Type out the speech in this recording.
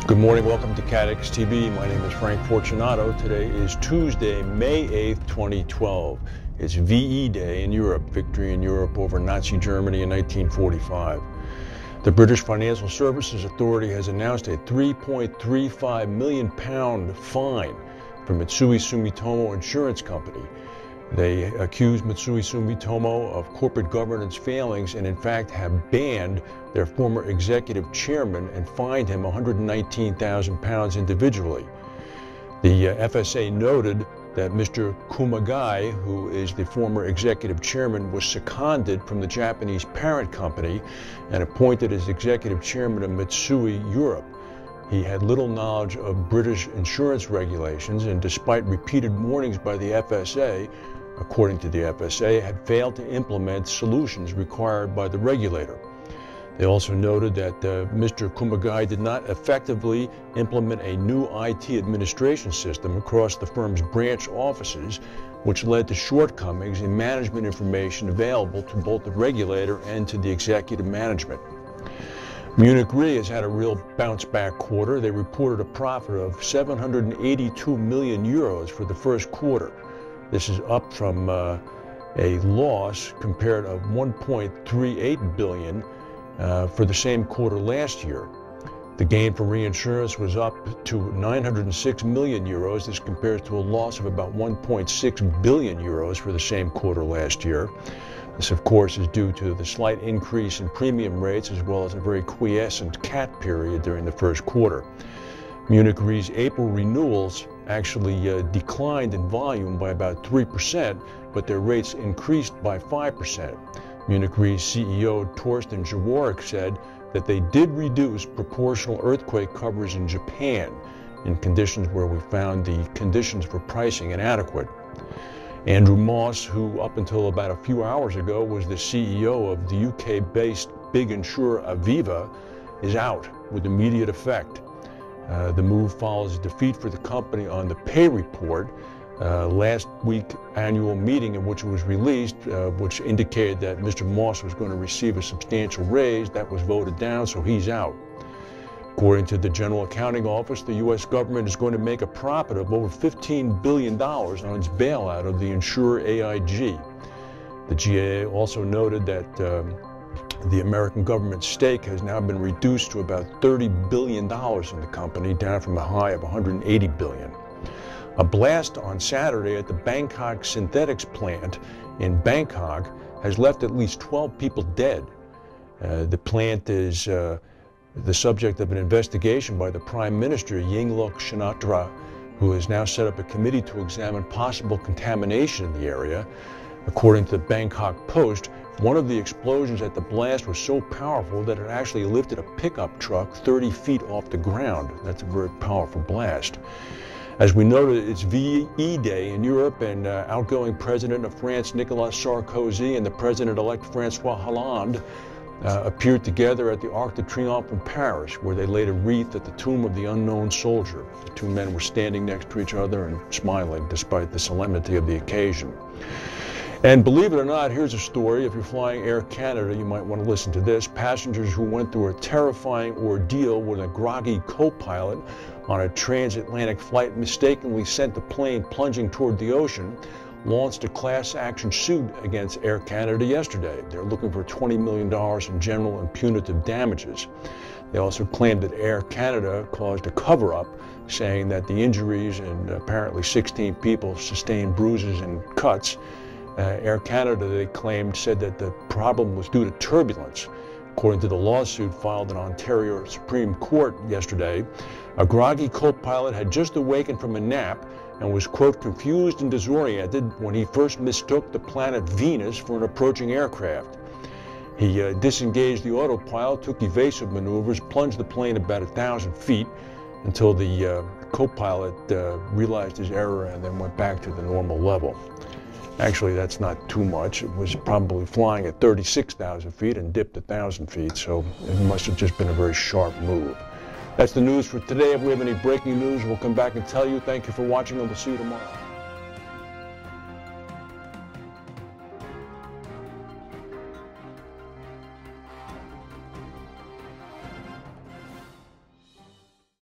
Good morning, welcome to CATEX TV. My name is Frank Fortunato. Today is Tuesday, May 8th, 2012. It's VE Day in Europe, victory in Europe over Nazi Germany in 1945. The British Financial Services Authority has announced a £3.35 million fine for Mitsui Sumitomo Insurance Company. They accuse Mitsui Sumitomo of corporate governance failings and in fact have banned their former executive chairman and fined him £119,000 individually. The FSA noted that Mr. Kumagai, who is the former executive chairman, was seconded from the Japanese parent company and appointed as executive chairman of Mitsui Europe. He had little knowledge of British insurance regulations and despite repeated warnings by the FSA, according to the FSA, had failed to implement solutions required by the regulator. They also noted that Mr. Kumagai did not effectively implement a new IT administration system across the firm's branch offices, which led to shortcomings in management information available to both the regulator and to the executive management. Munich Re has had a real bounce-back quarter. They reported a profit of 782 million euros for the first quarter. This is up from a loss compared of 1.38 billion for the same quarter last year. The gain for reinsurance was up to 906 million euros. This compares to a loss of about 1.6 billion euros for the same quarter last year. This, of course, is due to the slight increase in premium rates as well as a very quiescent cat period during the first quarter. Munich Re's April renewals actually declined in volume by about 3%, but their rates increased by 5%. Munich Re's CEO Torsten Jaworek said that they did reduce proportional earthquake coverage in Japan in conditions where we found the conditions for pricing inadequate. Andrew Moss, who up until about a few hours ago was the CEO of the UK-based big insurer Aviva, is out with immediate effect. The move follows a defeat for the company on the pay report. Last week's annual meeting in which it was released, which indicated that Mr. Moss was going to receive a substantial raise. That was voted down, so he's out. According to the General Accounting Office, the U.S. government is going to make a profit of over $15 billion on its bailout of the insurer AIG. The GAA also noted that the American government's stake has now been reduced to about $30 billion in the company, down from a high of $180 billion. A blast on Saturday at the Bangkok synthetics plant in Bangkok has left at least 12 people dead. The plant is the subject of an investigation by the Prime Minister Yingluck Shinawatra, who has now set up a committee to examine possible contamination in the area. According to the Bangkok Post, one of the explosions at the blast was so powerful that it actually lifted a pickup truck 30 feet off the ground. That's a very powerful blast. As we noted, it's VE Day in Europe, and outgoing President of France, Nicolas Sarkozy, and the President-elect François Hollande appeared together at the Arc de Triomphe in Paris, where they laid a wreath at the tomb of the unknown soldier. The two men were standing next to each other and smiling despite the solemnity of the occasion. And believe it or not, here's a story. If you're flying Air Canada, you might want to listen to this. Passengers who went through a terrifying ordeal with a groggy co-pilot on a transatlantic flight mistakenly sent the plane plunging toward the ocean launched a class action suit against Air Canada yesterday. They're looking for $20 million in general and punitive damages. They also claimed that Air Canada caused a cover-up, saying that the injuries and apparently 16 people sustained bruises and cuts. Air Canada, they claimed, said that the problem was due to turbulence. According to the lawsuit filed in Ontario Supreme Court yesterday, a groggy co-pilot had just awakened from a nap and was, quote, confused and disoriented when he first mistook the planet Venus for an approaching aircraft. He disengaged the autopilot, took evasive maneuvers, plunged the plane about 1,000 feet until the co-pilot realized his error and then went back to the normal level. Actually, that's not too much. It was probably flying at 36,000 feet and dipped 1,000 feet, so it must have just been a very sharp move. That's the news for today. If we have any breaking news, we'll come back and tell you. Thank you for watching, and we'll see you tomorrow.